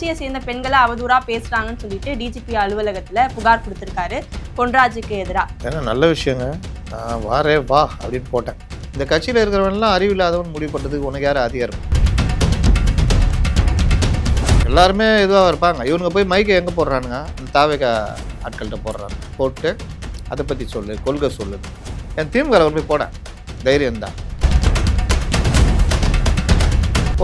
கட்சியை சேர்ந்த பெண்களை அவதூறா பேசுறாங்கன்னு சொல்லிட்டு டிஜிபி அலுவலகத்துல புகார் கொடுத்திருக்காரு பொன்ராஜுக்கு எதிராக. ஏன்னா நல்ல விஷயங்க, நான் வாரே வா அப்படின்னு போட்டேன். இந்த கட்சியில் இருக்கிறவன்லாம் அறிவில்லாதவன் முடிவு பண்ணுறதுக்கு உனக்கு யார் அதிகாரம்? எல்லாருமே இதுவாக இருப்பாங்க. இவனுங்க போய் மைக்கை எங்கே போடுறானுங்க? இந்த தாவேகா ஆட்கள்கிட்ட போடுறாங்க. போட்டு அதை பற்றி சொல்லு, கொள்கை சொல்லு. என் திமுக போய் போட தைரியம் தான்.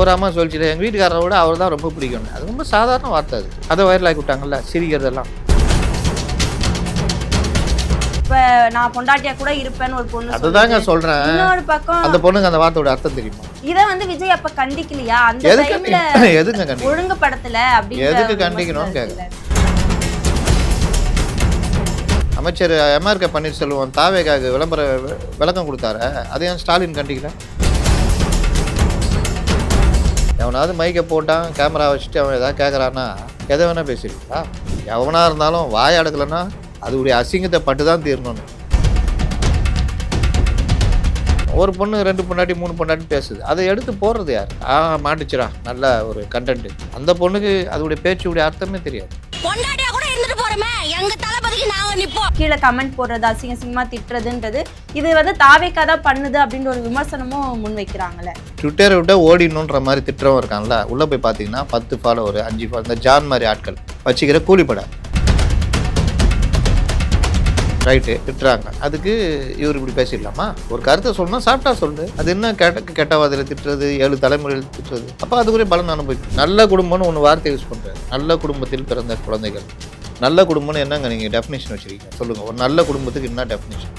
ஒரு அம்மா சொல்லிச்சுட்டு எங்கள் வீட்டுக்காரரை விட அவர் தான் ரொம்ப பிடிக்கும். அது ரொம்ப சாதாரண வார்த்தை. அதை வைரலாக்கி விட்டாங்கல்ல, சிரிக்கிறதெல்லாம். இப்போ நான் பொண்டாட்டியா கூட இருப்பேன்னு ஒரு பொண்ணு அதுதாங்க சொல்றேன். இன்னொரு பக்கம் அந்த பொண்ணுங்க அந்த வார்த்தையோட அர்த்தம் தெரியுமா? இதை விஜய் அப்ப கண்டிக்கலையா? அந்த டைம்ல எதுங்க கண்டிக்கணும்? ஒழுங்குபடுத்தல அப்படி எதுக்கு கண்டிக்கணும்னு கேட்குறேன். அமைச்சர் எம்ஆர்கே பன்னீர்செல்வம் தாவேகாவுக்கு விளக்கம் கொடுத்தாரு. அதையும் ஸ்டாலின் கண்டிக்கல. எவனாவது மைக்கை போட்டான், கேமரா வச்சுட்டு அவன் எதாவது கேட்குறான்னா எதை வேணால் பேசிடுவீங்களா? எவனாக இருந்தாலும் வாய் அடக்கலைன்னா அதுடைய அசிங்கத்தை பட்டு தான் தீரணும்னு. ஒரு பொண்ணு 2 பொண்டாட்டி 3 பொண்டாட்டி பேசுது, அதை எடுத்து போடுறது யார்? மாட்டுச்சுரா நல்ல ஒரு கண்டென்ட். அந்த பொண்ணுக்கு அதோடைய பேச்சுடைய அர்த்தமே தெரியாது. கீழே கமெண்ட் போடுறது, அசிங்கமா திட்டுறதுன்றது இது தாவேகா தான் பண்ணுது அப்படின்ற ஒரு விமர்சனமும் முன் வைக்கிறாங்கல்ல. ட்விட்டரை விட்ட ஓடிடணுன்ற மாதிரி திட்டுறவங்க இருக்காங்கல்ல, உள்ளே போய் பார்த்தீங்கன்னா 10 ஃபாலோவர் 5 ஃபாலோ இந்த ஜான் மாதிரி ஆட்கள் வச்சுக்கிற கூலிப்படை ரைட்டு திட்டுறாங்க. அதுக்கு இவர் இப்படி பேசிடலாமா? ஒரு கருத்தை சொல்லணும், சாப்பிட்டா சொல்லு. அது என்ன கெட்டவாதில் திட்டுறது, 7 தலைமுறையில் திட்டுறது. அப்போ அதுக்குரிய பலன் அனுபவிக்கும். நல்ல குடும்பம்னு ஒன்று வார்த்தை யூஸ் பண்ணுறாரு. நல்ல குடும்பத்தில் பிறந்த குழந்தைகள். நல்ல குடும்பம்னு என்னங்க நீங்கள் டெஃபினேஷன் வச்சுருக்கீங்க? சொல்லுங்கள், ஒரு நல்ல குடும்பத்துக்கு என்ன டெஃபினேஷன்?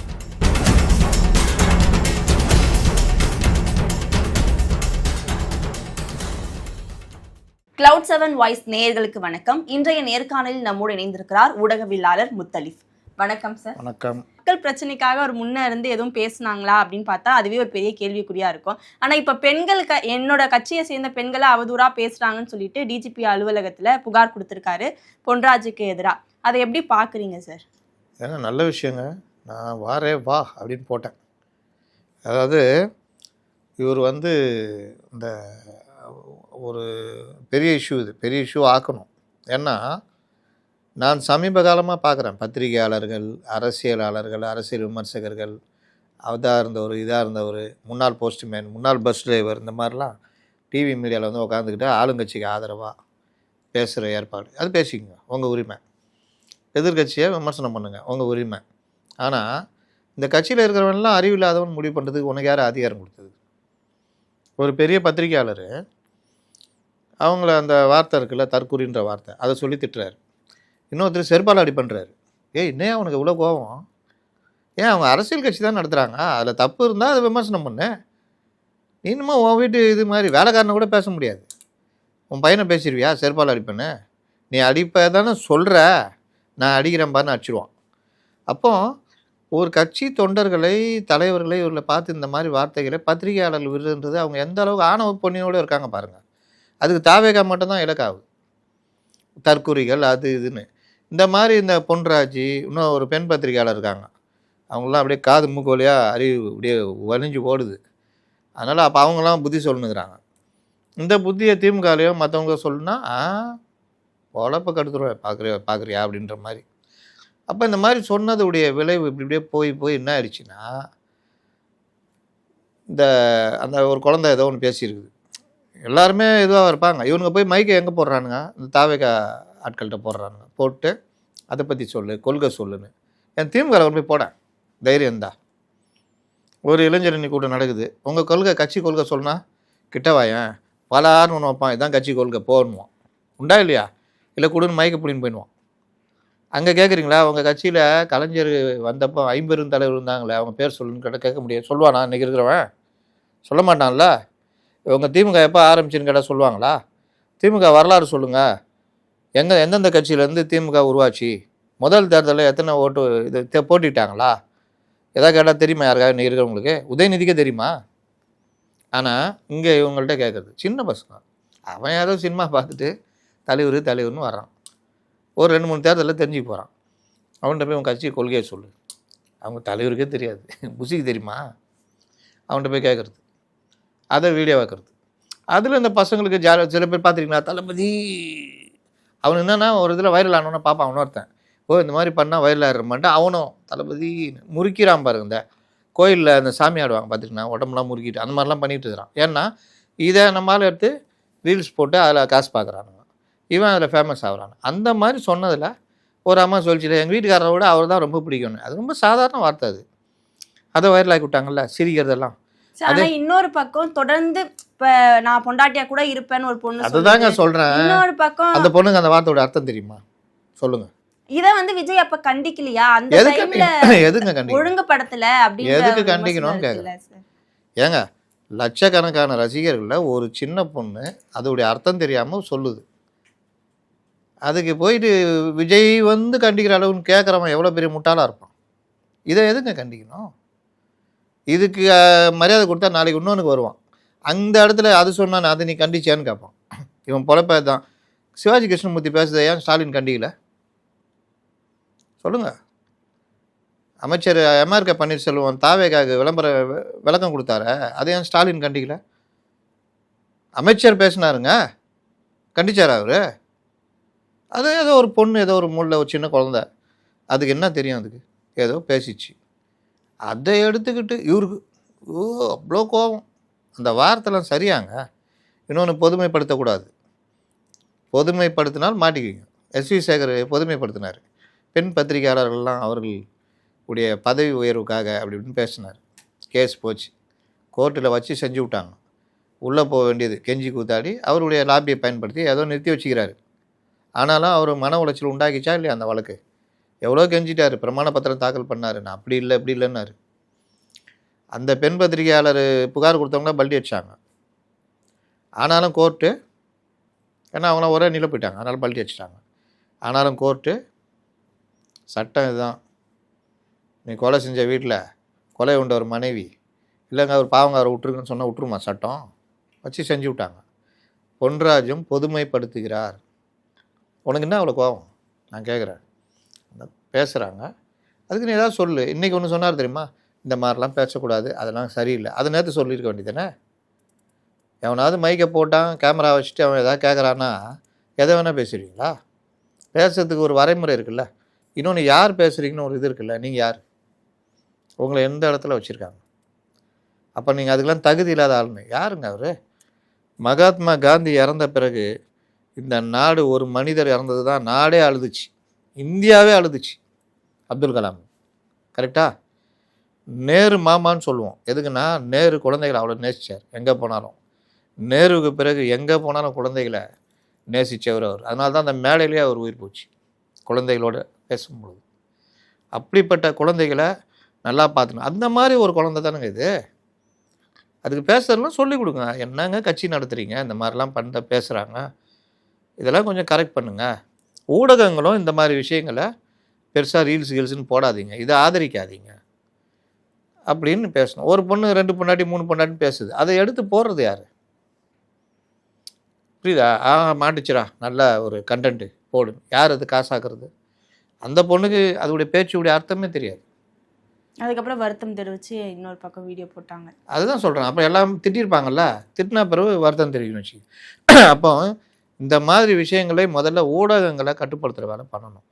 Cloud7 வாய்ஸ் நேயர்களுக்கு வணக்கம். இன்றைய நேர்காணலில் நம்மோடு இணைந்திருக்கிறார் ஊடகவியலாளர் முத்தலிஃப். வணக்கம் சார். வணக்கம். மக்கள் பிரச்சனைக்காக ஒரு முன்ன இருந்து எதுவும் பேசுனாங்களா அப்படின்னு பார்த்தா அதுவே ஒரு பெரிய கேள்விக்குறியா இருக்கும். ஆனா இப்ப பெண்கள் என்னோட கட்சியை சேர்ந்த பெண்களை அவதூறா பேசுறாங்கன்னு சொல்லிட்டு டிஜிபி அலுவலகத்துல புகார் கொடுத்திருக்காரு பொன்ராஜுக்கு எதிராக. அதை எப்படி பாக்குறீங்க சார்? ஏன்னா நல்ல விஷயங்க, நான் வாரே வா அப்படின்னு போட்டேன். அதாவது இவர் இந்த ஒரு பெரிய இஷ்யூ, இது பெரிய இஷ்யூ ஆக்கணும். ஏன்னா நான் சமீப காலமாக பார்க்குறேன், பத்திரிகையாளர்கள், அரசியலாளர்கள், அரசியல் விமர்சகர்கள், அதாக இருந்தவர், இதாக இருந்தவர், முன்னாள் போஸ்ட்மேன், முன்னாள் பஸ் டிரைவர், இந்த மாதிரிலாம் டிவி மீடியாவில் உட்காந்துக்கிட்டு ஆளுங்கட்சிக்கு ஆதரவாக பேசுகிற ஏற்பாடு. அது பேசிக்கோங்க, உங்கள் உரிமை. எதிர்கட்சியை விமர்சனம் பண்ணுங்கள், உங்கள் உரிமை. ஆனால் இந்த கட்சியில் இருக்கிறவன்லாம் அறிவில்லாதவன் முடிவு பண்ணுறதுக்கு உனக்கு யார் அதிகாரம் கொடுத்தது? ஒரு பெரிய பத்திரிகையாளர் அவங்கள அந்த வார்த்தை இருக்குல்ல, தற்கூறின்ற வார்த்தை, அதை சொல்லி திட்டுறாரு. இன்னொருத்தர் செருப்பால் அடி பண்ணுறாரு. இன்னும் அவனுக்கு இவ்வளோ கோபம்? ஏன் அவங்க அரசியல் கட்சி தான் நடத்துகிறாங்க, அதில் தப்பு இருந்தால் அதை விமர்சனம் பண்ணு. இன்னுமா உன் வீட்டு இது மாதிரி வேலைக்காரனை கூட பேச முடியாது. உன் பையனை பேசிடுவியா செருப்பால் அடிப்பேன்னு? நீ அடிப்ப தானே சொல்கிற, நான் அடிக்கிறேன் பாருன்னு அடிச்சிடுவான். அப்போ ஒரு கட்சி தொண்டர்களை, தலைவர்களை இவர்களை பார்த்து இந்த மாதிரி வார்த்தைகளை பத்திரிகையாளர்கள் விடுறது அவங்க எந்த அளவுக்கு ஆணவ பொண்ணியோடு இருக்காங்க பாருங்கள். அதுக்கு தாவேகா மட்டும்தான் இலக்காகுது. தற்கூறிகள் அது இதுன்னு இந்த மாதிரி இந்த பொன்ராஜி, இன்னும் ஒரு பெண் பத்திரிகையாளர் இருக்காங்க, அவங்களாம் அப்படியே காது மூக்கு வழியாக அறிவு அப்படியே வலிஞ்சு ஓடுது. அதனால் அப்போ அவங்களாம் புத்தி சொல்லுங்கிறாங்க. இந்த புத்தியை திமுகலையோ மற்றவங்க சொல்லுன்னா உழப்ப கடுத்துருவேன் பார்க்குறியா அப்படின்ற மாதிரி. அப்போ இந்த மாதிரி சொன்னதுடைய விளைவு இப்படியே போய் என்ன ஆயிடுச்சுன்னா, அந்த ஒரு குழந்தை ஏதோ ஒன்று பேசியிருக்குது. எல்லாருமே இதுவாக இருப்பாங்க. இவனுங்க போய் மைக்கை எங்கே போடுறானுங்க? இந்த தாவேகா ஆட்கள்கிட்ட போடுறானுங்க. போட்டு அதை பற்றி சொல்லு, கொள்கை சொல்லுன்னு. என் திமுக போய் போட தைரியம் தான். ஒரு இளைஞரணி கூட்டம் நடக்குது, உங்கள் கொள்கை கட்சி கொள்கை சொன்னால் கிட்டவாயன் பலான்னு ஒன்று வைப்பான், இதுதான் கட்சி கொள்கை போடணுவான். உண்டா இல்லையா? இல்லை கொடுன்னு மைக்கை பிடின்னு போயிடுவான். அங்கே கேட்குறீங்களா, உங்கள் கட்சியில் கலைஞர் வந்தப்போ 50 தலைவர் இருந்தாங்களே, அவங்க பேர் சொல்லுன்னு கேட்க முடியாது. சொல்லுவானா இன்றைக்கி இருக்கிறவன்? சொல்ல மாட்டான்ல. இவங்க திமுக எப்போ ஆரம்பிச்சுன்னு கேட்டால் சொல்லுவாங்களா? திமுக வரலாறு சொல்லுங்கள். எந்தெந்த கட்சியிலேருந்து திமுக உருவாச்சு, முதல் தேர்தலில் எத்தனை ஓட்டு இது போட்டிட்டாங்களா? எதாவது கேட்டால் தெரியுமா? யாருக்காக இன்றைக்கி இருக்கிறவங்களுக்கு? உதயநிதிக்கே தெரியுமா? ஆனால் இங்கே இவங்கள்ட்ட கேட்குறது சின்ன பசங்க. அவன் ஏதோ சினிமா பார்த்துட்டு தலைவர்னு வர்றான். ஒரு 2-3 தேர்தலில் தெரிஞ்சு போகிறான். அவன்கிட்ட போய் உங்கள் கட்சி கொள்கையை சொல்லு. அவங்க தலைவருக்கே தெரியாது, புசிக்கு தெரியுமா? அவன்கிட்ட போய் கேட்குறது, அதை வீடியோ வைக்கிறது. அதில் இந்த பசங்களுக்கு சில பேர் பார்த்துருக்கீங்களா, தளபதி அவன் என்னன்னா ஒரு இதில் வைரல் ஆனவன பார்ப்பான் இன்னொருத்தன். இந்த மாதிரி பண்ணால் வைரல் ஆகிடுமான்ட்டு அவனும் தளபதி முறுக்கிறான் பாருங்க. இந்த கோயிலில் அந்த சாமி ஆடுவாங்க பார்த்துக்கிட்டா உடம்புலாம் முறுக்கிட்டு அந்த மாதிரிலாம் பண்ணிகிட்டு இருக்கிறான். ஏன்னா இதை நம்மளால் எடுத்து ரீல்ஸ் போட்டு அதில் காசு பார்க்குறானுங்க, இவன் அதில் ஃபேமஸ் ஆகுறான். அந்த மாதிரி சொன்னதில் ஒரு அம்மா சொல்லிச்சு, எங்கள் வீட்டுக்காரரை விட அவர் தான் ரொம்ப பிடிக்கும்னு. அது ரொம்ப சாதாரண வார்த்தை. அதை வைரல் ஆக்கி விட்டாங்கல்ல சிரிக்கிறதெல்லாம். ஆனா இன்னொரு பக்கம் தொடர்ந்து இப்ப நான் பொண்டாட்டியா கூட இருப்பேன்னு ஒரு பொண்ணு அதுதாங்க சொல்றேன். இன்னொரு பக்கம் அந்த பொண்ணுக்கு அந்த வார்த்தையோட அர்த்தம் தெரியுமா சொல்லுங்க? இத விஜய் அப்ப கண்டிக்கலையா? அந்த டைம்ல எதுங்க கண்டிக்கணும்? ஒழுங்குபடுத்தல அப்படின்னு எதுக்கு கண்டிக்கணும்னு கேக்குறேன். ஏங்க லட்சக்கணக்கான ரசிகர்கள்ல ஒரு சின்ன பொண்ணு அதோடைய அர்த்தம் தெரியாம சொல்லுது. அதுக்கு போயிட்டு விஜய் கண்டிக்கிற அளவுன்னு கேட்குறவன் எவ்வளோ பெரிய முட்டாளாக இருப்பான். இதை எதுங்க கண்டிக்கணும்? இதுக்கு மரியாதை கொடுத்தா நாளைக்கு இன்னொன்றுக்கு வருவான். அந்த இடத்துல அது சொன்னான், அதை நீ கண்டிச்சியான்னு கேட்பான். இவன் பொழப்ப தான். சிவாஜி கிருஷ்ணமூர்த்தி பேசுறதை ஏன் ஸ்டாலின் கண்டிக்கல சொல்லுங்க? அமைச்சர் எம்ஆர்கே பன்னீர்செல்வம் தாவேக்காக விளக்கம் கொடுத்தாரு, அதை ஏன் ஸ்டாலின் கண்டிக்கல? அமைச்சர் பேசினாருங்க, கண்டிச்சார் அவரு? அது ஏதோ ஒரு பொண்ணு, ஏதோ ஒரு மூலையில் ஒரு சின்ன குழந்தை, அதுக்கு என்ன தெரியும்? அதுக்கு ஏதோ பேசிச்சு. அதை எடுத்துக்கிட்டு இவருக்கு அவ்வளோ கோபம். அந்த வார்த்தைலாம் சரியாங்க? இன்னொன்று பொதுமைப்படுத்தக்கூடாது. பொதுமைப்படுத்தினால் மாட்டிக்குவீங்க. எஸ்வி சேகர் பொதுமைப்படுத்தினார். பெண் பத்திரிகையாளர்கள்லாம் அவர்களுடைய பதவி உயர்வுக்காக அப்படி இப்படின்னு பேசினார். கேஸ் போச்சு, கோர்ட்டில் வச்சு செஞ்சு விட்டாங்க. உள்ளே போக வேண்டியது கெஞ்சி கூத்தாடி அவருடைய லாபியை பயன்படுத்தி ஏதோ நிறுத்தி வச்சுக்கிறாரு. ஆனாலும் அவர் மன உளைச்சல் உண்டாக்கிச்சா இல்லையா? அந்த வழக்கு எவ்வளோ கெஞ்சிட்டார், பிரமாண பத்திரம் தாக்கல் பண்ணார். நான் அப்படி இல்லை இப்படி இல்லைன்னாரு. அந்த பெண் பத்திரிகையாளர் புகார் கொடுத்தவங்கள பல்டி அடிச்சாங்க. ஆனாலும் கோர்ட்டு, ஏன்னா அவங்களாம் ஒரே நிலை போயிட்டாங்க, அதனால் பல்டி அடிச்சிட்டாங்க. ஆனாலும் கோர்ட்டு சட்டம் இதுதான், நீ கொலை செஞ்ச வீட்டில் கொலை உண்ட ஒரு மனைவி இல்லைங்க அவர் பாவங்க அவரை விட்டுருக்குன்னு சொன்னால் விட்டுருமா சட்டம்? வச்சு செஞ்சு விட்டாங்க. பொன்ராஜும் பொதுமைப்படுத்துகிறார். உனக்கு என்ன அவ்வளோ கோபம்? நான் கேட்குறேன். பேசுகிறாங்க, அதுக்கு நீ ஏதாவது சொல்லு. இன்றைக்கி ஒன்று சொன்னார் தெரியுமா, இந்த மாதிரிலாம் பேசக்கூடாது, அதெல்லாம் சரியில்லை. அதை நேற்று சொல்லியிருக்க வேண்டியதானே? எவனாவது மைக்கை போட்டான், கேமரா வச்சுட்டு அவன் எதாவது கேட்குறான்னா எதை வேணால் பேசுகிறீங்களா? பேசுறதுக்கு ஒரு வரைமுறை இருக்குல்ல. இன்னொன்று யார் பேசுகிறீங்கன்னு ஒரு இது இருக்குல்ல. நீங்கள் யார்? உங்களை எந்த இடத்துல வச்சுருக்காங்க? அப்போ நீங்கள் அதுக்கெல்லாம் தகுதி இல்லாத ஆளுன்னு யாருங்க அவர்? மகாத்மா காந்தி இறந்த பிறகு இந்த நாடு, ஒரு மனிதர் இறந்தது தான் நாடே அழுதுச்சு, இந்தியாவே அழுதுச்சு. அப்துல் கலாம், கரெக்டா? நேரு மாமான்னு சொல்லுவோம். எதுக்குன்னா நேரு குழந்தைகளை அவ்வளோ நேசித்தார். எங்கே போனாலும் நேருவுக்கு பிறகு எங்கே போனாலும் குழந்தைகளை நேசித்தவர் அவர். அதனால தான் அந்த மேடையிலேயே அவர் உயிர் போச்சு, குழந்தைகளோடு பேசும்பொழுது. அப்படிப்பட்ட குழந்தைகளை நல்லா பார்த்துக்கணும். அந்த மாதிரி ஒரு குழந்தை தானுங்க இது. அதுக்கு பேசுறதுலாம் சொல்லிக் கொடுங்க. என்னங்க கட்சி நடத்துகிறீங்க, இந்த மாதிரிலாம் பேசுகிறாங்க, இதெல்லாம் கொஞ்சம் கரெக்ட் பண்ணுங்கள். ஊடகங்களும் இந்த மாதிரி விஷயங்களை பெருசாக ரீல்ஸ்னு போடாதீங்க, இதை ஆதரிக்காதீங்க அப்படின்னு பேசணும். ஒரு பொண்ணு 2 பொண்டாட்டி 3 பொண்டாட்டின்னு பேசுது, அதை எடுத்து போடுறது யார்? புரியுதா? மாட்டுச்சுரா, நல்ல ஒரு கண்டென்ட்டு போடு. யார் அது காசாக்குறது? அந்த பொண்ணுக்கு அதோடைய பேச்சுடைய அர்த்தமே தெரியாது. அதுக்கப்புறம் வருத்தம் தெரிவித்து இன்னொரு பக்கம் வீடியோ போட்டாங்க. அதுதான் சொல்கிறேன். அப்போ எல்லாம் திட்டிருப்பாங்கல்ல, திட்டினா பிறகு வருத்தம் தெரிவிக்கணும் வச்சு. அப்போ இந்த மாதிரி விஷயங்களை முதல்ல ஊடகங்களை கட்டுப்படுத்துகிற வேலை பண்ணணும்.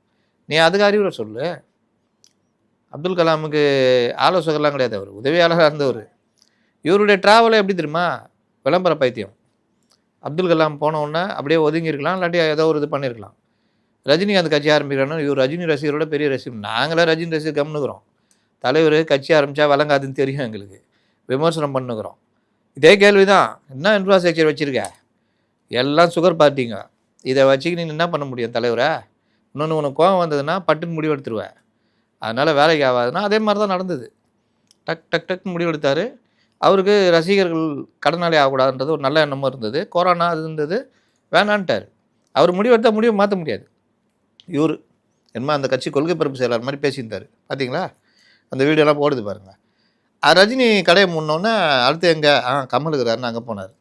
நீ அதுக்கு அறிவுரை சொல்லு. அப்துல் கலாமுக்கு ஆலோசகர்லாம் கிடையாது, அவர் உதவியாளராக இருந்தவர். இவருடைய ட்ராவலை எப்படி தெரியுமா? விளம்பர பைத்தியம். அப்துல் கலாம் போனவுடனே அப்படியே ஒதுங்கியிருக்கலாம், இல்லாட்டி ஏதோ ஒரு இது பண்ணியிருக்கலாம். ரஜினிகாந்த் கட்சி ஆரம்பிக்கிறான்னு இவர் ரஜினி ரசிகரோட பெரிய ரசிகர். நாங்களே ரஜினி ரசிகர் கம்னுக்கிறோம். தலைவர் கட்சி ஆரம்பித்தா விளங்காதுன்னு தெரியும் எங்களுக்கு, விமர்சனம் பண்ணுக்கிறோம். இதே கேள்வி தான், என்ன இன்ஃப்ராஸ்ட்ரக்சர் வச்சுருக்க? எல்லாம் சுகர் பார்ட்டிங்க. இதை வச்சுக்கிட்டு நீ என்ன பண்ண முடியும் தலைவரை? இன்னொன்று உனக்கு கோவம் வந்ததுன்னா பட்டுன்னு முடிவெடுத்துருவேன். அதனால் வேலைக்கு ஆகாதுன்னா அதே மாதிரி தான் நடந்தது. டக் டக் டக்குன்னு முடிவெடுத்தார். அவருக்கு ரசிகர்கள் கடனாளி ஆகக்கூடாதுன்றது ஒரு நல்ல எண்ணமும் இருந்தது. கொரோனா அது இருந்தது, வேணான்ட்டார். அவர் முடிவெடுத்தால் முடிவை மாற்ற முடியாது. இவர் என்னமா அந்த கட்சி கொள்கை பரப்பு செயலாளர் மாதிரி பேசியிருந்தார், பார்த்தீங்களா? அந்த வீடியோலாம் போடுது பாருங்கள். ரஜினி கடையை முன்னோன்னே அடுத்து எங்கே கமல் இருக்கிறாருன்னு அங்கே போனார்.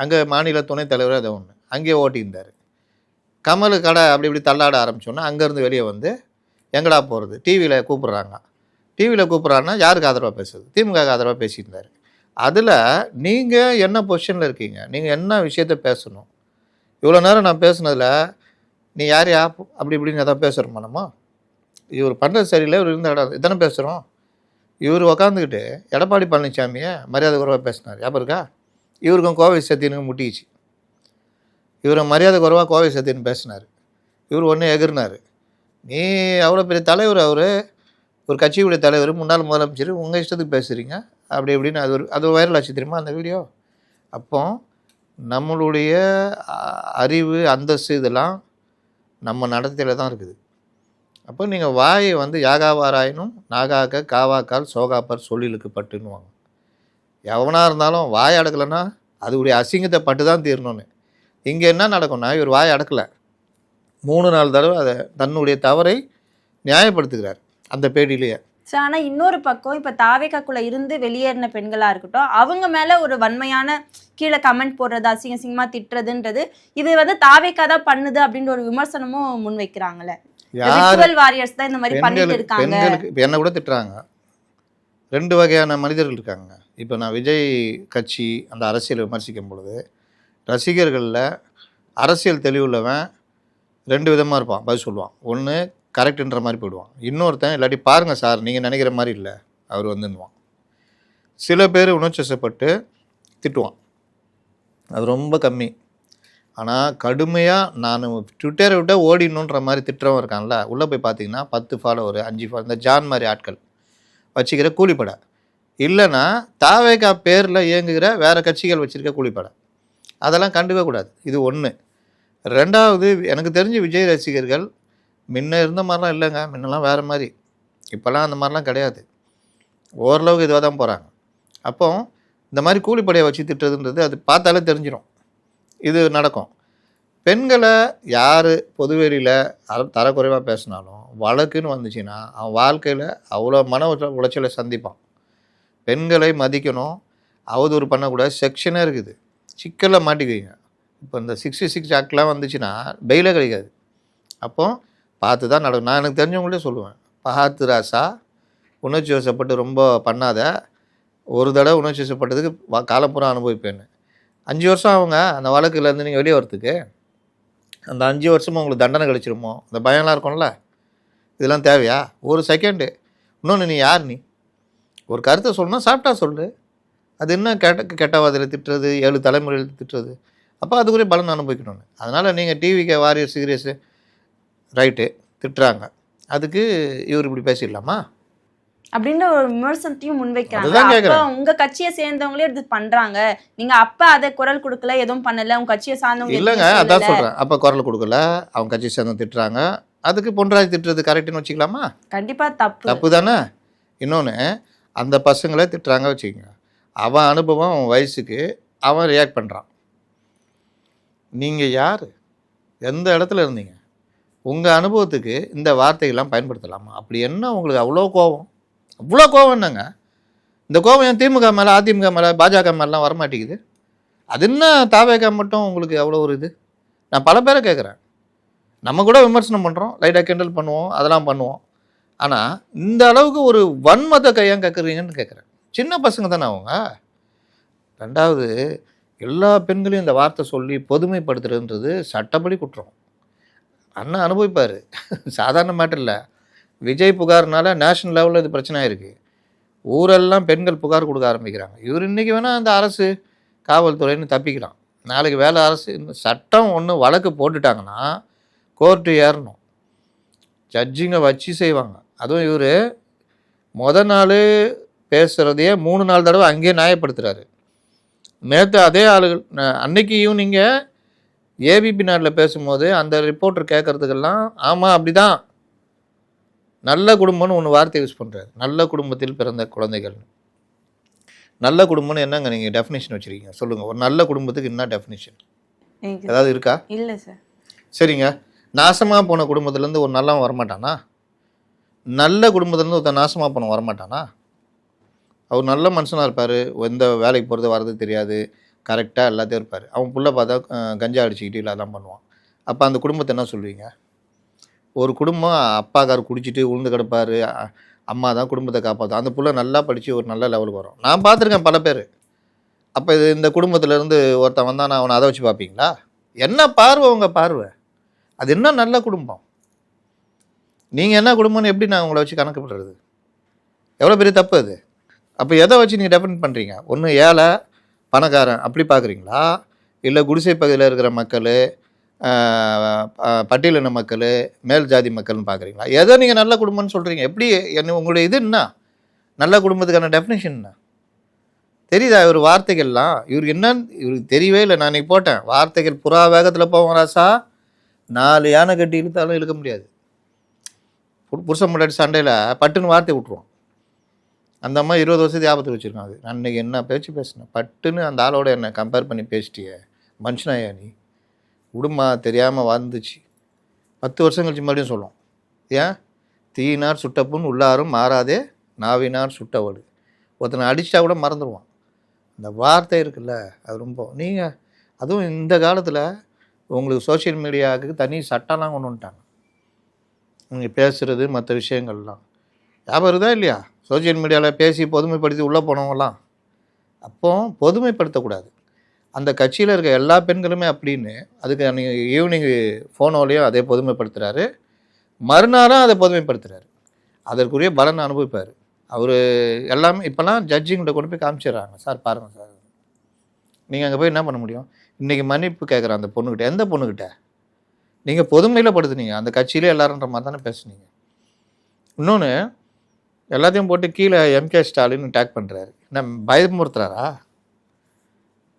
அங்கே மாநில துணைத் தலைவர் அதை ஒன்று அங்கேயே ஓட்டியிருந்தார். கமல் கடை அப்படி இப்படி தள்ளாட ஆரம்பித்தோன்னா அங்கேருந்து வெளியே வந்து எங்கடா போகிறது, டிவியில் கூப்பிட்றாங்க. டிவியில் கூப்பிட்றாங்கன்னா யாருக்கு ஆதரவாக பேசுறது? திமுகவுக்கு ஆதரவாக பேசியிருந்தார். அதில் நீங்கள் என்ன பொசிஷனில் இருக்கீங்க, நீங்கள் என்ன விஷயத்த பேசணும்? இவ்வளோ நேரம் நான் பேசுனதில் நீ யாரையா அப்படி இப்படின்னு எதாவது பேசுகிறோமா நம்ம? இவர் பண்ணுறது சரியில்லை, இவர் இருந்த இடம் இதானே பேசுகிறோம். இவர் உக்காந்துக்கிட்டு எடப்பாடி பழனிசாமியை மரியாதை குறைவாக பேசினார், ஞாபகம் இருக்கா? இவருக்கும் கோவை சத்தியனுக்கும் முட்டிக்கிச்சு. இவரை மரியாதை குறைவாக கோவை சத்தியன் பேசினார். இவர் ஒன்று எகிர்னார். நீ அவ்வளோ பெரிய தலைவர், அவர் ஒரு கட்சியுடைய தலைவர், முன்னாள் முதலமைச்சர், உங்கள் இஷ்டத்துக்கு பேசுகிறீங்க அப்படி இப்படின்னு. அது வைரல் ஆச்சு தெரியுமா அந்த வீடியோ? அப்போ நம்மளுடைய அறிவு அந்தஸ்து இதெல்லாம் நம்ம நடத்தையில் தான் இருக்குது. அப்போ நீங்கள் வாயை வந்து யாகாவாராயினும் நாகாக்க காவாக்கால் சோகாப்பர் சொல்லிலுக்கு பட்டுன்னுவாங்க. எவனாக இருந்தாலும் வாய் அடக்கலைன்னா அதுடைய அசிங்கத்தை பட்டு தான் தீரணும்னு. இங்கே என்ன நடக்கும்னா, இவர் வாய் அடக்கலை, 3-4 தடவை அதை தன்னுடைய தவறை நியாயப்படுத்துகிறார் அந்த பேட்டியிலேயே. சார், ஆனால் இன்னொரு பக்கம் இப்போ தாவேக்காக்குள்ள இருந்து வெளியேறின பெண்களாக இருக்கட்டும், அவங்க மேலே ஒரு வன்மையான கீழே கமெண்ட் போடுறது, அசிங்கமா திட்டுறதுன்றது, இது வந்து தாவேக்கா தான் பண்ணுது அப்படின்ற ஒரு விமர்சனமும் முன் வைக்கிறாங்களே. வாரியர்ஸ் தான் இந்த மாதிரி பண்ணிட்டு இருக்காங்க. பெண்களுக்கு இப்போ என்ன கூட திட்டுறாங்க. 2 வகையான மனிதர்கள் இருக்காங்க. இப்போ நான் விஜய் கட்சி அந்த அரசியலை விமர்சிக்கும் பொழுது ரசிகர்களில் அரசியல் தெளிவுள்ளவன் 2 விதமாக இருப்பான், பதில் சொல்லுவான். ஒன்று கரெக்டுன்ற மாதிரி போயிடுவான், இன்னொருத்தன் இல்லாட்டி பாருங்கள் சார் நீங்கள் நினைக்கிற மாதிரி இல்லை அவர் வந்துன்னுவான். சில பேர் உணர்ச்சிவசப்பட்டு திட்டுவான், அது ரொம்ப கம்மி. ஆனால் கடுமையாக நான் ட்விட்டரை விட்ட ஓடிடணுன்ற மாதிரி திட்டுறவன் இருக்கான்ல, உள்ளே போய் பார்த்தீங்கன்னா 10 ஃபாலோவர் 5 ஃபாலோ, இந்த ஜான் மாதிரி ஆட்கள் வச்சுக்கிற கூலிப்படை, இல்லைன்னா தாவேகா பேரில் இயங்குகிற வேறு கட்சிகள் வச்சுருக்க கூலிப்படை, அதெல்லாம் கண்டுக்க கூடாது. இது ஒன்று. 2வது, எனக்கு தெரிஞ்சு விஜய் ரசிகர்கள் முன்ன இருந்த மாதிரிலாம் இல்லைங்க. முன்னெல்லாம் வேறு மாதிரி, இப்போல்லாம் அந்த மாதிரிலாம் கிடையாது. ஓரளவுக்கு இதுவாக தான் போகிறாங்க. அப்போ இந்த மாதிரி கூலிப்படையை வச்சு திட்டுறதுன்றது அது பார்த்தாலே தெரிஞ்சிடும் இது நடக்கும். பெண்களை யார் பொதுவெளியில் தரக்குறைவாக பேசினாலும் வழக்குன்னு வந்துச்சுன்னா அவன் வாழ்க்கையில் அவ்வளோ மன உளைச்சலை சந்திப்பான். பெண்களை மதிக்கணும், அவதூறு பண்ணக்கூடாது, செக்ஷனே இருக்குது. சிக்கலில் மாட்டிக்குவீங்க. இப்போ இந்த 66 ஆக்ட்லாம் வந்துச்சுன்னா பெயிலே கிடைக்காது. அப்போ பார்த்து தான் நடக்கும். நான் எனக்கு தெரிஞ்சவங்கள்டே சொல்லுவேன், பார்த்து ராசா, உணர்ச்சி வசப்பட்டு ரொம்ப பண்ணாத, ஒரு தடவை உணர்ச்சி வசப்பட்டதுக்கு காலப்புறம் அனுபவிப்பேன்னு. 5 வருஷம் அவங்க அந்த வழக்குலேருந்து நீங்கள் வெளியே வரத்துக்கு, அந்த 5 வருஷமும் உங்களுக்கு தண்டனை கிடைச்சிருமோ, அந்த பயம்லாம் இருக்கும்ல. இதெல்லாம் தேவையா? ஒரு செகண்டு. இன்னொன்று, நீ யார்? நீ ஒரு கருத்தை சொல்லணும்னா சாப்பிட்டா சொல்லு. அது என்ன கெட்ட வாதியில் திட்டுறது, 7 தலைமுறையில் திட்டுறது? அப்போ அதுக்குரிய பலன் அனுபவிக்கணும்னு. அதனால் நீங்கள் டிவிக்கு வாரியர் சீரியஸு ரைட்டு திட்டுறாங்க, அதுக்கு இவர் இப்படி பேசிடலாமா அப்படின்ற ஒரு விமர்சனத்தையும் முன்வைக்கிறாங்க. அப்போ உங்க கட்சியை சேர்ந்தவங்களே இது பண்றாங்க, நீங்க அப்ப அதை குரல் கொடுக்கல, எதுவும் பண்ணல, உங்க கட்சியை சார்ந்தவங்க இல்லைங்க. அதான் சொல்றேன், அப்ப குரல் கொடுக்கல, அவங்க கட்சியை சேர்ந்தவங்க திட்டுறாங்க, அதுக்கு பொன்ராஜ் திட்டுறது கரெக்டுன்னு வச்சுக்கலாமா? கண்டிப்பா தப்பு தானே. இன்னொன்று, அந்த பசங்களே திட்டுறாங்க வச்சுக்கோங்க, அவன் அனுபவம், அவன் வயசுக்கு அவன் ரியாக்ட் பண்ணுறான். நீங்கள் யார், எந்த இடத்துல இருந்தீங்க, உங்கள் அனுபவத்துக்கு இந்த வார்த்தைகள்லாம் பயன்படுத்தலாமா? அப்படி என்ன உங்களுக்கு அவ்வளோ கோபம்? அவ்வளோ கோபம் என்னங்க? இந்த கோபம் ஏன் திமுக மேலே, அதிமுக மேலே, பாஜக மேலாம் வரமாட்டேங்குது? அது என்ன தாவேகா மட்டும் உங்களுக்கு அவ்வளோ ஒரு இது? நான் பல பேரை கேட்குறேன். நம்ம கூட விமர்சனம் பண்ணுறோம், லைட்டாக கிண்டல் பண்ணுவோம், அதெல்லாம் பண்ணுவோம். ஆனால் இந்த அளவுக்கு ஒரு வன்மத்தை கையாங்க கேட்குறீங்கன்னு கேட்குறேன். சின்ன பசங்க தானே அவங்க. 2வது, எல்லா பெண்களையும் இந்த வார்த்தை சொல்லி பொதுமைப்படுத்துறதுன்றது சட்டப்படி குற்றம். அண்ணன் அனுபவிப்பார், சாதாரண மேட்டர் இல்லை. விஜய் புகார்னால நேஷனல் லெவலில் இது பிரச்சனை ஆயிருக்கு. ஊரெல்லாம் பெண்கள் புகார் கொடுக்க ஆரம்பிக்கிறாங்க. இவர் இன்றைக்கி வேணால் அந்த அரசு காவல்துறைன்னு தப்பிக்கலாம், நாளைக்கு வேலை அரசு சட்டம் ஒன்று வழக்கு போட்டுட்டாங்கன்னா கோர்ட்டு ஏறணும், ஜட்ஜிங்க வச்சு செய்வாங்க. அதுவும் இவர் நாள் பேசுகிறதையே 3-4 தடவை அங்கேயே நியாயப்படுத்துகிறாரு. நேற்று அதே ஆளுகள் அன்னைக்கு ஈவினிங்க ஏபிபி நாட்டில் பேசும்போது அந்த ரிப்போர்ட்டர் கேட்குறதுக்கெல்லாம் ஆமாம் அப்படி தான், நல்ல குடும்பம்னு ஒன்று வார்த்தை யூஸ் பண்ணுறாரு. நல்ல குடும்பத்தில் பிறந்த குழந்தைகள். நல்ல குடும்பம்னு என்னங்க நீங்கள் டெஃபினேஷன் வச்சுருக்கீங்க சொல்லுங்கள். ஒரு நல்ல குடும்பத்துக்கு என்ன டெஃபினேஷன் ஏதாவது இருக்கா? இல்லை சார். சரிங்க, நாசமாக போன குடும்பத்துலேருந்து ஒரு நல்லவன் வரமாட்டானா? நல்ல குடும்பத்துலேருந்து ஒருத்தர் நாசமாக போன வரமாட்டானா? அவர் நல்ல மனுஷனாக இருப்பார், எந்த வேலைக்கு போகிறது வர்றது தெரியாது, கரெக்டாக எல்லாத்தையும் இருப்பார். அவன் புள்ள பார்த்தா கஞ்சா அடிச்சுக்கிட்டு இல்லாதான் பண்ணுவான். அப்போ அந்த குடும்பத்தை என்ன சொல்லுவீங்க? ஒரு குடும்பம் அப்பாக்கார் குடிச்சிட்டு உளுந்து கிடப்பார், அம்மா தான் குடும்பத்தை காப்பாற்றும், அந்த புள்ள நல்லா படித்து ஒரு நல்ல லெவலுக்கு வரும். நான் பார்த்துருக்கேன் பல பேர். அப்போ இது இந்த குடும்பத்திலேருந்து ஒருத்தன் வந்தால் நான் அவனை அதை வச்சு பார்ப்பீங்களா? என்ன பார்வை உங்கள் பார்வை? அது என்ன நல்ல குடும்பம்? நீங்கள் என்ன குடும்பம்னு எப்படி நான் உங்களை வச்சு கணக்கு பண்ணுறது? எவ்வளோ பெரிய தப்பு அது. அப்போ எதை வச்சு நீங்கள் டெஃபைன் பண்ணுறீங்க? ஒன்று ஏழை பணக்காரன் அப்படி பார்க்குறீங்களா, இல்லை குடிசை பகுதியில் இருக்கிற மக்கள், பட்டியலின மக்கள், மேல் ஜாதி மக்கள்னு பார்க்குறீங்களா? எதை நீங்கள் நல்ல குடும்பம்னு சொல்கிறீங்க? எப்படி என்ன உங்களுடைய இது என்ன நல்ல குடும்பத்துக்கான டெஃபினேஷன் என்ன தெரியுதா? இவர் வார்த்தைகள்லாம் இவருக்கு என்னன்னு இவருக்கு தெரியவே இல்லை. நான் இன்னைக்கு போட்டேன், வார்த்தைகள் புறா வேகத்தில் போவோம் ராசா, 4 யானை கட்டி இழுத்தாலும் இழுக்க முடியாது. புருஷன் முன்னாடி சண்டையில் பட்டுன்னு வார்த்தை விட்ருவோம். அந்த அம்மா 20 வருஷத்துக்கு ஆபத்து வச்சுருக்கான். அது நான் இன்றைக்கி என்ன பேச்சு பேசினேன், பட்டுன்னு அந்த ஆளோட என்ன கம்பேர் பண்ணி பேசிட்டிய மனுஷனாயா நீ, உடுமா தெரியாமல் வந்துச்சு. 10 வருஷம் கழிச்சு மறுபடியும் சொல்லும், ஏன் தீயினார் சுட்டப்புன்னு உள்ளாரும் மாறாதே நாவினார் சுட்டவடு. ஒருத்தனை அடிச்சிட்டா கூட மறந்துடுவான். அந்த வார்த்தை இருக்குல்ல, அது ரொம்ப நீங்கள் அதுவும் இந்த காலத்தில் உங்களுக்கு சோஷியல் மீடியாவுக்கு தனி சட்டம்லாம் கொண்டு வந்துட்டாங்க. நீங்கள் பேசுகிறது மற்ற விஷயங்கள்லாம் ஞாபகம் இருக்குதா இல்லையா? சோஷியல் மீடியாவில் பேசி பொதுமைப்படுத்தி உள்ளே போனவங்கலாம். அப்போ பொதுமைப்படுத்தக்கூடாது. அந்த கட்சியில் இருக்க எல்லா பெண்களுமே அப்படின்னு அதுக்கு அன்றைக்கி ஈவினிங் ஃபோனோலையும் அதே பொதுமைப்படுத்துகிறாரு, மறுநாளும் அதை பொதுமைப்படுத்துகிறாரு. அதற்குரிய பலன் அனுபவிப்பார் அவர். எல்லாமே இப்போலாம் ஜட்ஜிங்கிட்ட கொண்டு போய் காமிச்சிடுறாங்க, சார் பாருங்கள் சார். நீங்கள் அங்கே போய் என்ன பண்ண முடியும்? இன்றைக்கி மன்னிப்பு கேட்குற அந்த பொண்ணுக்கிட்ட, எந்த பொண்ணுக்கிட்ட நீங்கள் பொதுமையில் படுத்துனீங்க? அந்த கட்சியிலே எல்லாருன்ற மாதிரி தானே பேசுனீங்க. இன்னொன்று எல்லாத்தையும் போட்டு கீழே எம்கே ஸ்டாலின் டேக் பண்ணுறாரு. என்ன பயமுறுத்துறாரா?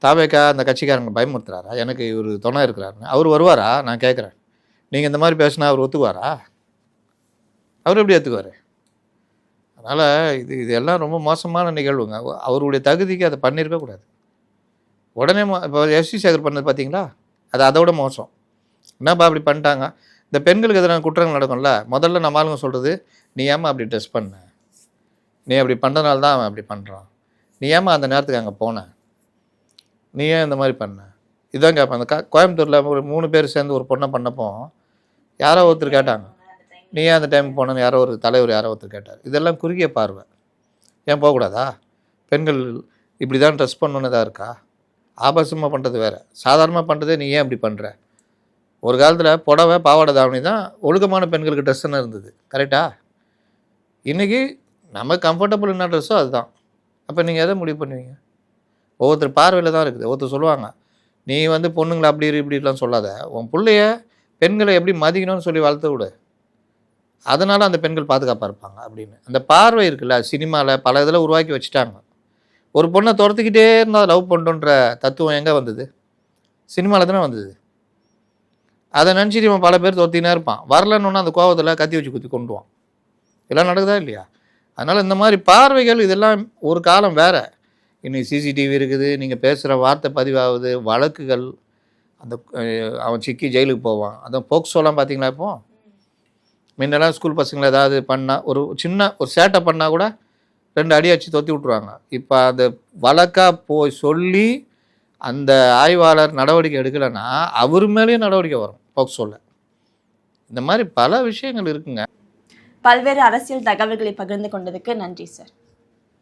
தாவேக்கா அந்த கட்சிக்காரங்க பயமுறுத்துறாரா? எனக்கு இவர் துணை இருக்கிறாருன்னு. அவர் வருவாரா? நான் கேட்குறேன். நீங்கள் இந்த மாதிரி பேசுனா அவர் ஒத்துக்குவாரா? அவர் எப்படி ஒத்துக்குவார்? அதனால் இதெல்லாம் ரொம்ப மோசமான நிகழ்வுங்க. அவருடைய தகுதிக்கு அதை பண்ணியிருக்க கூடாது. உடனே இப்போ எஸ்வி சேகர் பண்ணது பார்த்தீங்களா, அது அதோட மோசம். என்னப்பா அப்படி பண்ணிட்டாங்க. இந்த பெண்களுக்கு எதிரான குற்றங்கள் நடக்கும்ல, முதல்ல நம்ம ஆளுங்க சொல்கிறது, நீ ஏமா அப்படி ட்ரெஸ் பண்ண, நீ அப்படி பண்ணுறதுனால தான் அவன் அப்படி பண்ணுறான், நீ ஏமா அந்த நேரத்துக்கு அங்கே போன, நீ ஏன் இந்த மாதிரி பண்ண, இதுதான் கேட்பேன். அந்த கோயம்புத்தூரில் ஒரு 3 பேர் சேர்ந்து ஒரு பொண்ணை பண்ணப்போ யாரோ ஒருத்தர் கேட்டாங்க, நீ ஏன் அந்த டைமுக்கு போனோன்னு யாரோ ஒரு தலைவர் யாரோ ஒருத்தர் கேட்டார். இதெல்லாம் குறுகிய பார்வை. ஏன் போகக்கூடாதா? பெண்கள் இப்படி தான் ட்ரெஸ் பண்ணணுன்னு தான் இருக்கா? ஆபாசமாக பண்ணுறது வேறு, சாதாரணமாக பண்ணுறதே நீ ஏன் அப்படி பண்ணுற? ஒரு காலத்தில் புடவை பாவாடை தாவணி தான் ஒழுக்கமான பெண்களுக்கு ட்ரெஸ்ஸுன்னு இருந்தது, கரெக்டா? இன்றைக்கி நம்ம கம்ஃபர்டபுள் என்ன ட்ரெஸ்ஸோ அதுதான். அப்போ நீங்கள் எதை முடிவு பண்ணுவீங்க? ஒவ்வொருத்தர் பார்வையில் தான் இருக்குது. ஒருத்தர் சொல்லுவாங்க, நீ வந்து பொண்ணுங்களை அப்படி இப்படிலாம் சொல்லாத, உன் பிள்ளைய பெண்களை எப்படி மதிக்கணும்னு சொல்லி வளர்த்து விடு, அதனால் அந்த பெண்கள் பாதுகாப்பாக இருப்பாங்க அப்படின்னு. அந்த பார்வை இருக்குல்ல, சினிமாவில் பல இதில் உருவாக்கி வச்சுட்டாங்க. ஒரு பொண்ணை துரத்துக்கிட்டே இருந்தால் லவ் பண்ணுன்ற தத்துவம் எங்கே வந்தது? சினிமாவில் தானே வந்தது. அதை நினச்சிட்டு இவன் பல பேர் துரத்தினே இருப்பான். வரலன்னு அந்த கோவத்தில் கத்தி வச்சு குத்தி கொண்டுவான். இதெல்லாம் நடக்குதா இல்லையா? அதனால் இந்த மாதிரி பார்வைகள் இதெல்லாம் ஒரு காலம் வேறு. இன்னைக்கு சிசிடிவி இருக்குது, நீங்கள் பேசுகிற வார்த்தை பதிவாகுது, வழக்குகள், அந்த அவன் சிக்கி ஜெயிலுக்கு போவான். அதான் போக்சோலாம் பார்த்தீங்களா? இப்போ முன்னெல்லாம் ஸ்கூல் பசங்களை ஏதாவது பண்ணால், ஒரு சின்ன ஒரு சேட்டை பண்ணால் கூட 2 அடி அடிச்சு தொத்தி விட்ருவாங்க. இப்போ அந்த வழக்காக போய் சொல்லி அந்த ஆய்வாளர் நடவடிக்கை எடுக்கலைன்னா அவர் மேலேயும் நடவடிக்கை வரும் போக்சோல. இந்த மாதிரி பல விஷயங்கள் இருக்குங்க. பல்வேறு அரசியல் தகவல்களை பகிர்ந்து கொண்டதுக்கு நன்றி சார்.